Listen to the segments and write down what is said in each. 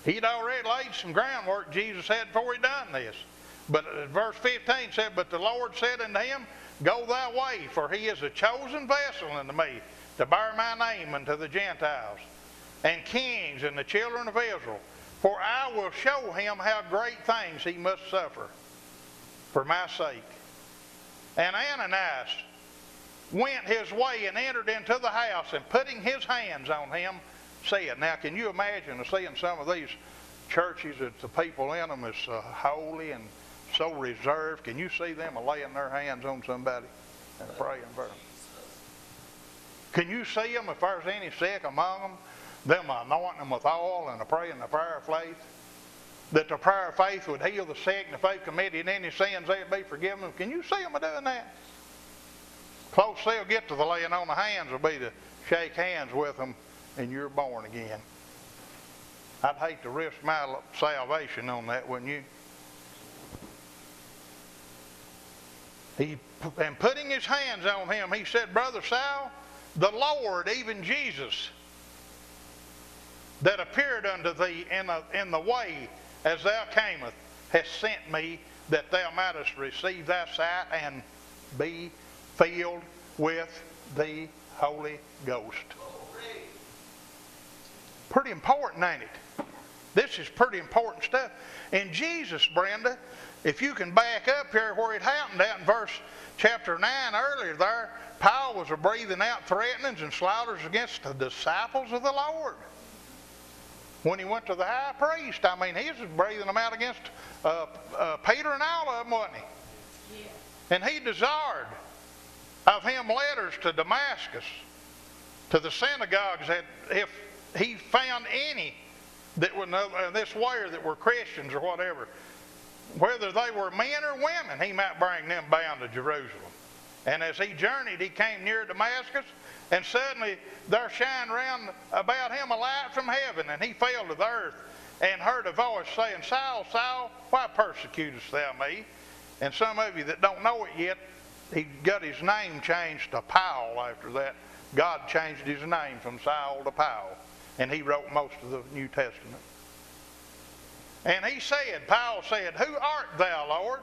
He'd already laid some groundwork, Jesus said, before he done this. But verse 15 said, but the Lord said unto him, go thy way, for he is a chosen vessel unto me, to bear my name unto the Gentiles, and kings, and the children of Israel. For I will show him how great things he must suffer for my sake. And Ananias went his way and entered into the house, and putting his hands on him, said, now can you imagine seeing some of these churches that the people in them is holy and so reserved? Can you see them laying their hands on somebody and praying for them? Can you see them if there's any sick among them anointing them with oil and praying the prayer of faith? That the prayer of faith would heal the sick, and if they've committed any sins, they'd be forgiven them. Can you see them doing that? Close they'll get to the laying on the hands will be to shake hands with them, and you're born again. I'd hate to risk my salvation on that, wouldn't you? And putting his hands on him, he said, Brother Saul, the Lord, even Jesus, that appeared unto thee in the way as thou camest, has sent me that thou mightest receive thy sight and be filled with the Holy Ghost. Pretty important, ain't it? This is pretty important stuff. And Jesus, Brenda, if you can back up here where it happened out in verse chapter 9 earlier there, Paul was breathing out threatenings and slaughters against the disciples of the Lord. When he went to the high priest, I mean, he was breathing them out against Peter and all of them, wasn't he? Yeah. And he desired of him letters to Damascus, to the synagogues, that if he found any that were this way that were Christians or whatever, whether they were men or women, he might bring them bound to Jerusalem. And as he journeyed, he came near Damascus, and suddenly there shined round about him a light from heaven, and he fell to the earth and heard a voice saying, Saul, Saul, why persecutest thou me? And some of you that don't know it yet, he got his name changed to Paul after that. God changed his name from Saul to Paul, and he wrote most of the New Testament. And he said, Paul said, Who art thou, Lord?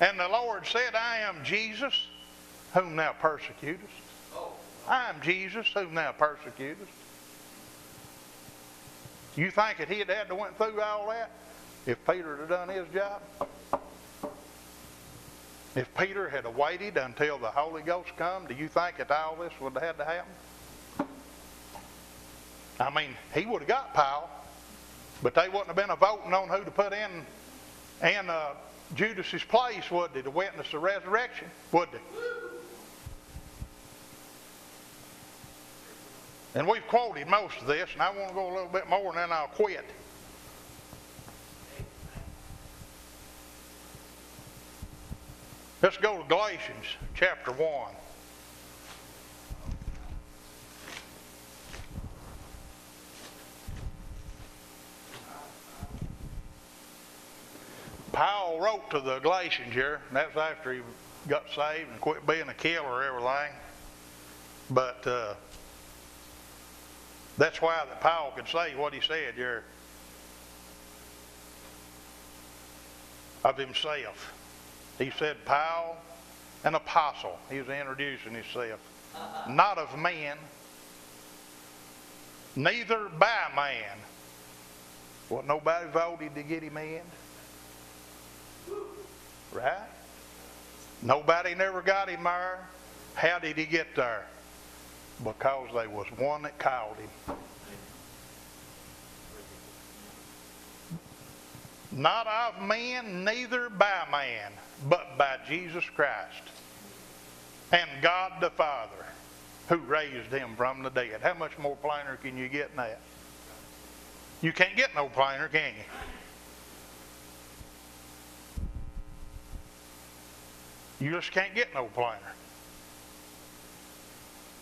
And the Lord said, I am Jesus, whom thou persecutest. I am Jesus, whom thou persecutest. You think that he'd had to went through all that if Peter had done his job? If Peter had waited until the Holy Ghost come, do you think that all this would have had to happen? I mean, he would have got Paul, but they wouldn't have been a voting on who to put in Judas's place, would they, to witness the resurrection? Would they? And we've quoted most of this, and I want to go a little bit more, and then I'll quit. Let's go to Galatians chapter 1. Paul wrote to the Galatians here, and that's after he got saved and quit being a killer and everything. But that's why that Paul could say what he said here of himself. He said, Paul, an apostle. He was introducing himself. Not of men, neither by man. Wasn't nobody voted to get him in. Right? Nobody never got him there. How did he get there? Because there was one that called him. Not of men, neither by man, but by Jesus Christ and God the Father, who raised him from the dead. How much more plainer can you get than that? You can't get no plainer, can you? You just can't get no plainer.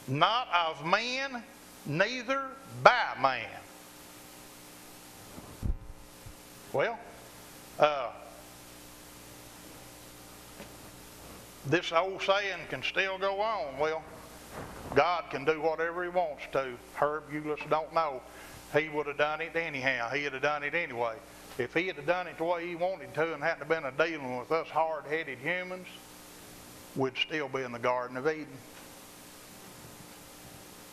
Not of man, neither by man. Well, this old saying can still go on. Well, God can do whatever he wants to. Herb Eulis don't know He would have done it anyhow. He'd have done it anyway. If he had done it the way he wanted to and hadn't have been dealing with us hard-headed humans, we'd still be in the Garden of Eden.